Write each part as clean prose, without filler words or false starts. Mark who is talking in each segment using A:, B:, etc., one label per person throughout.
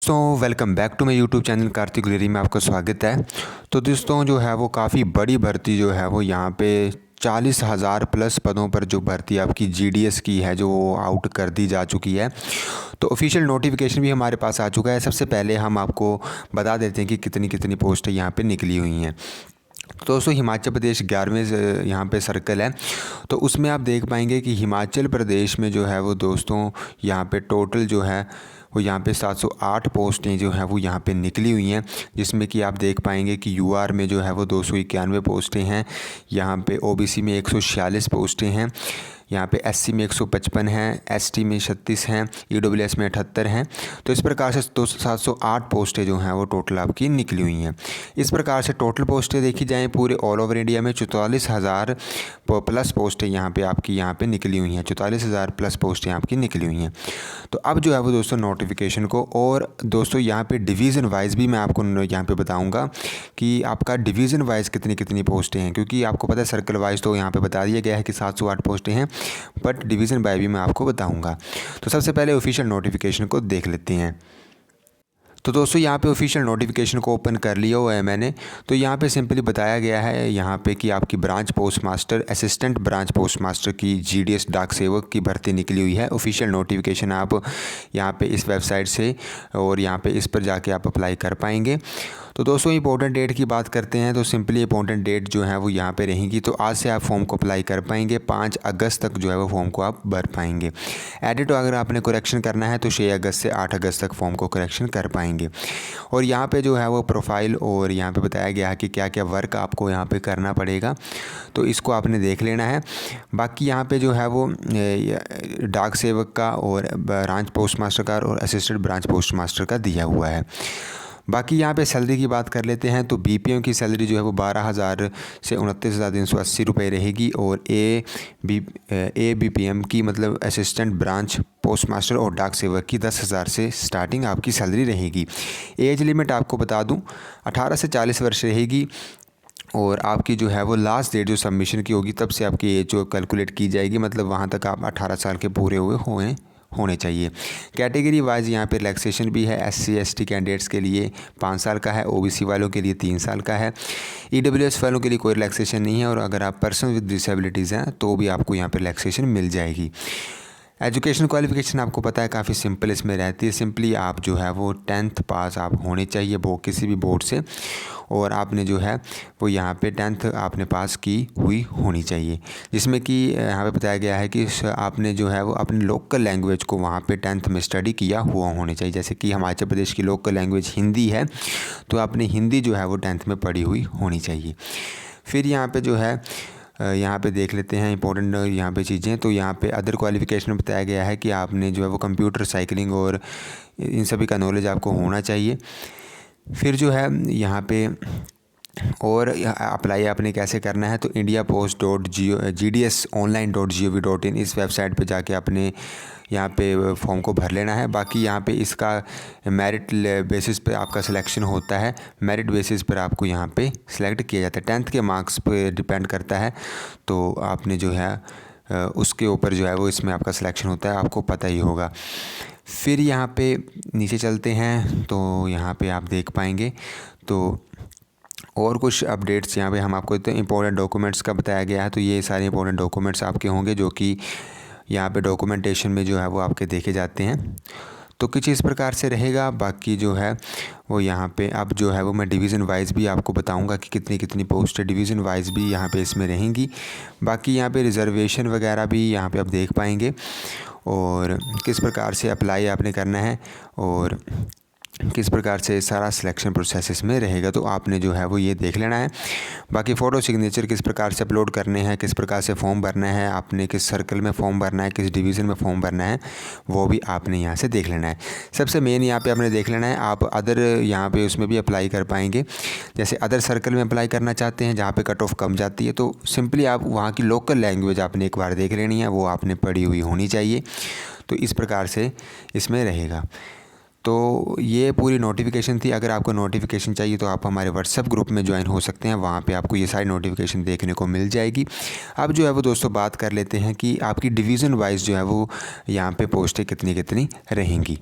A: दोस्तों welcome back to my YouTube channel Kartik Guleri में आपका स्वागत है। तो दोस्तों जो है वो काफ़ी बड़ी भर्ती जो है वो यहाँ पे 40,000 प्लस पदों पर जो भर्ती आपकी जीडीएस की है जो आउट कर दी जा चुकी है। तो ऑफिशियल नोटिफिकेशन भी हमारे पास आ चुका है। सबसे पहले हम आपको बता देते हैं कि कितनी कितनी पोस्टें यहाँ पे निकली हुई हैं। तो दोस्तों हिमाचल प्रदेश 11वें यहाँ पे सर्कल है, तो उसमें आप देख पाएंगे कि हिमाचल प्रदेश में जो है वो दोस्तों यहाँ पे टोटल जो है वो यहाँ पे 708 पोस्टें जो हैं वो यहाँ पे निकली हुई हैं, जिसमें कि आप देख पाएंगे कि यूआर में जो है वो 291 पोस्टें हैं, यहाँ पे ओबीसी में 146 पोस्टें हैं, यहाँ पे एससी में 155 हैं, एसटी में 36 हैं, ईडब्ल्यूएस में 78 हैं। तो इस प्रकार से 708 पोस्टें जो हैं वो टोटल आपकी निकली हुई हैं। इस प्रकार से टोटल पोस्टें देखी जाएँ पूरे ऑल ओवर इंडिया में 44,000 प्लस पोस्टें यहाँ पे आपकी यहाँ पे निकली हुई हैं। 44,000 प्लस पोस्टें आपकी निकली हुई हैं। तो अब जो है वो दोस्तों नोटिफिकेशन को, और दोस्तों यहाँ पे डिवीज़न वाइज भी मैं आपको यहाँ पे बताऊँगा कि आपका डिवीज़न वाइज कितनी कितनी पोस्टें हैं, क्योंकि आपको पता है सर्कल वाइज तो यहाँ पे बता दिया गया है कि 708 पोस्टें हैं, बट डिवीज़न बाय भी मैं आपको बताऊंगा। तो सबसे पहले ऑफिशियल नोटिफिकेशन को देख लेते हैं। तो दोस्तों यहाँ पे ऑफिशियल नोटिफिकेशन को ओपन कर लिया हुआ है मैंने। तो यहाँ पे सिंपली बताया गया है यहाँ पे कि आपकी branch post master, assistant branch post master की जीडीएस डाक सेवक की भर्ती निकली हुई है। ऑफिशियल नोटिफिकेशन आप यहाँ पे इस वेबसाइट से और यहाँ पे इस पर जाके आप अप्लाई कर पाएंगे। तो दोस्तों इंपॉर्टेंट डेट की बात करते हैं तो सिंपली इंपॉर्टेंट डेट जो है वो यहाँ पे रहेगी। तो आज से आप फॉर्म को अप्लाई कर पाएंगे, 5 अगस्त तक जो है वो फॉर्म को आप भर पाएंगे। एडिट अगर आपने करेक्शन करना है तो 6 अगस्त से 8 अगस्त तक फॉर्म को करेक्शन कर पाएंगे। और यहाँ पे जो है वो प्रोफाइल और यहाँ पे बताया गया है कि क्या क्या वर्क आपको यहाँ पे करना पड़ेगा, तो इसको आपने देख लेना है। बाकी यहाँ पे जो है वो डाक सेवक का और ब्रांच पोस्ट मास्टर का और असिस्टेंट ब्रांच पोस्ट मास्टर का दिया हुआ है। बाकी यहाँ पे सैलरी की बात कर लेते हैं तो बीपीएम की सैलरी जो है वो 12,000 से 29,380 रुपये रहेगी, और बीपीएम की मतलब असिस्टेंट ब्रांच पोस्ट मास्टर और डाक सेवक की 10,000 से स्टार्टिंग आपकी सैलरी रहेगी। एज लिमिट आपको बता दूँ 18 से 40 वर्ष रहेगी, और आपकी जो है वो लास्ट डेट जो सबमिशन की होगी तब से आपकी एज जो कैलकुलेट की जाएगी, मतलब वहाँ तक आप 18 साल के पूरे हुए होने चाहिए। कैटेगरी वाइज यहाँ पे रिलैक्सेशन भी है। एससी एसटी कैंडिडेट्स के लिए 5 साल का है, ओबीसी वालों के लिए 3 साल का है, ईडब्ल्यूएस वालों के लिए कोई रिलैक्सेशन नहीं है, और अगर आप पर्सन विद डिसेबिलिटीज़ हैं तो भी आपको यहाँ पे रिलैक्सेशन मिल जाएगी। एजुकेशन क्वालिफिकेशन आपको पता है काफ़ी सिंपल इसमें रहती है। सिंपली आप जो है वो 10th पास आप होने चाहिए किसी भी बोर्ड से, और आपने जो है वो यहाँ पे 10th आपने पास की हुई होनी चाहिए, जिसमें कि यहाँ पे बताया गया है कि आपने जो है वो अपनी लोकल लैंग्वेज को वहाँ पे 10th में स्टडी किया हुआ होना चाहिए। जैसे कि हिमाचल प्रदेश की लोकल लैंग्वेज हिंदी है, तो आपने हिंदी जो है वो 10th में पढ़ी हुई होनी चाहिए। फिर यहाँ पे जो है यहाँ पे देख लेते हैं इंपॉर्टेंट यहाँ पे चीज़ें। तो यहाँ पे अदर क्वालिफ़िकेशन में बताया गया है कि आपने जो है वो कंप्यूटर, साइकिलिंग और इन सभी का नॉलेज आपको होना चाहिए। फिर जो है यहाँ पे और अप्लाई आपने कैसे करना है तो indiapost.gds.online.gov.in इस वेबसाइट पे जाके आपने यहाँ पे फॉर्म को भर लेना है। बाकी यहाँ पे इसका मेरिट बेसिस पे आपका सिलेक्शन होता है, मेरिट बेसिस पर आपको यहाँ पे सिलेक्ट किया जाता है। 10th के मार्क्स पे डिपेंड करता है, तो आपने जो है उसके ऊपर जो है वो इसमें आपका सिलेक्शन होता है, आपको पता ही होगा। फिर यहाँ पे नीचे चलते हैं तो यहाँ पे आप देख पाएंगे तो और कुछ अपडेट्स यहाँ पे हम आपको इंपॉर्टेंट डॉक्यूमेंट्स का बताया गया है। तो ये सारे इंपॉर्टेंट डॉक्यूमेंट्स आपके होंगे जो कि यहाँ पे डॉक्यूमेंटेशन में जो है वो आपके देखे जाते हैं। तो कुछ इस प्रकार से रहेगा। बाकी जो है वो यहाँ पे अब जो है वो मैं डिवीज़न वाइज भी आपको बताऊंगा कि कितनी कितनी पोस्ट डिवीज़न वाइज भी यहाँ पे इसमें रहेंगी। बाकी यहाँ पे रिज़र्वेशन वगैरह भी यहाँ पे आप देख पाएंगे, और किस प्रकार से अप्लाई आपने करना है और किस प्रकार से सारा सिलेक्शन प्रोसेस इसमें रहेगा, तो आपने जो है वो ये देख लेना है। बाकी फ़ोटो सिग्नेचर किस प्रकार से अपलोड करने हैं, किस प्रकार से फॉर्म भरना है, आपने किस सर्कल में फॉर्म भरना है, किस डिवीज़न में फॉर्म भरना है, वो भी आपने यहाँ से देख लेना है। सबसे मेन यहाँ पे आपने देख लेना है आप अदर यहाँ पे उसमें भी अप्लाई कर पाएंगे। जैसे अदर सर्कल में अप्लाई करना चाहते हैं जहाँ पर कट ऑफ कम जाती है, तो सिंपली आप वहाँ की लोकल लैंग्वेज आपने एक बार देख लेनी है, वो आपने पढ़ी हुई होनी चाहिए। तो इस प्रकार से इसमें रहेगा। तो ये पूरी नोटिफिकेशन थी। अगर आपको नोटिफिकेशन चाहिए तो आप हमारे व्हाट्सएप ग्रुप में ज्वाइन हो सकते हैं, वहाँ पे आपको ये सारी नोटिफिकेशन देखने को मिल जाएगी। अब जो है वो दोस्तों बात कर लेते हैं कि आपकी डिवीज़न वाइज जो है वो यहाँ पे पोस्टें कितनी कितनी रहेंगी।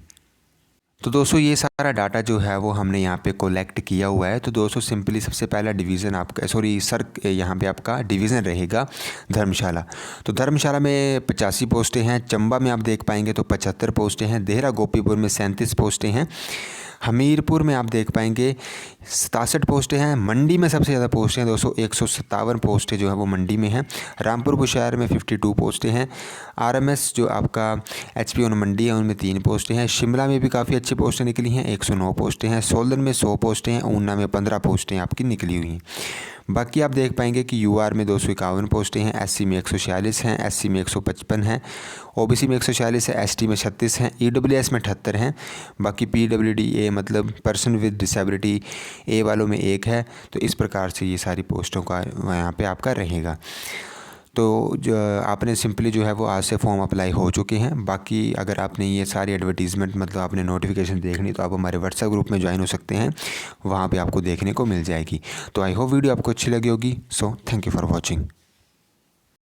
A: तो दोस्तों ये सारा डाटा जो है वो हमने यहाँ पे कलेक्ट किया हुआ है। तो दोस्तों सिंपली सबसे पहला डिवीज़न आपका यहाँ पे आपका डिवीज़न रहेगा धर्मशाला। तो धर्मशाला में 85 पोस्टें हैं, चंबा में आप देख पाएंगे तो 75 पोस्टें हैं, देहरा गोपीपुर में 37 पोस्टें हैं, हमीरपुर में आप देख पाएंगे 67 पोस्टें हैं, मंडी में सबसे ज़्यादा पोस्टें हैं दोस्तों 157 पोस्टें जो है वो मंडी में हैं, रामपुर बुशहर में 52 पोस्टें हैं, आरएमएस जो आपका एचपीओ मंडी है उनमें 3 पोस्टें हैं, शिमला में भी काफ़ी अच्छी पोस्टें निकली हैं 109 पोस्टें हैं, सोलन में 100 पोस्टें हैं, ऊना में 15 पोस्टें आपकी निकली हुई हैं। बाकी आप देख पाएंगे कि यूआर में 251 पोस्टें हैं, एससी में 146 हैं, एससी में 155 हैं, ओबीसी में 146 है, एसटी में 36 हैं, ईडब्ल्यूएस में 78 हैं, बाकी पीडब्ल्यूडी ए मतलब पर्सन विद डिसेबिलिटी ए वालों में 1 है। तो इस प्रकार से ये सारी पोस्टों का यहाँ पे आपका रहेगा। तो जो आपने सिंपली जो है वो आज से फॉर्म अप्लाई हो चुके हैं। बाकी अगर आपने ये सारी एडवर्टीज़मेंट मतलब आपने नोटिफिकेशन देखनी तो आप हमारे व्हाट्सएप ग्रुप में ज्वाइन हो सकते हैं, वहाँ पे आपको देखने को मिल जाएगी। तो आई होप वीडियो आपको अच्छी लगी होगी। So thank you for watching.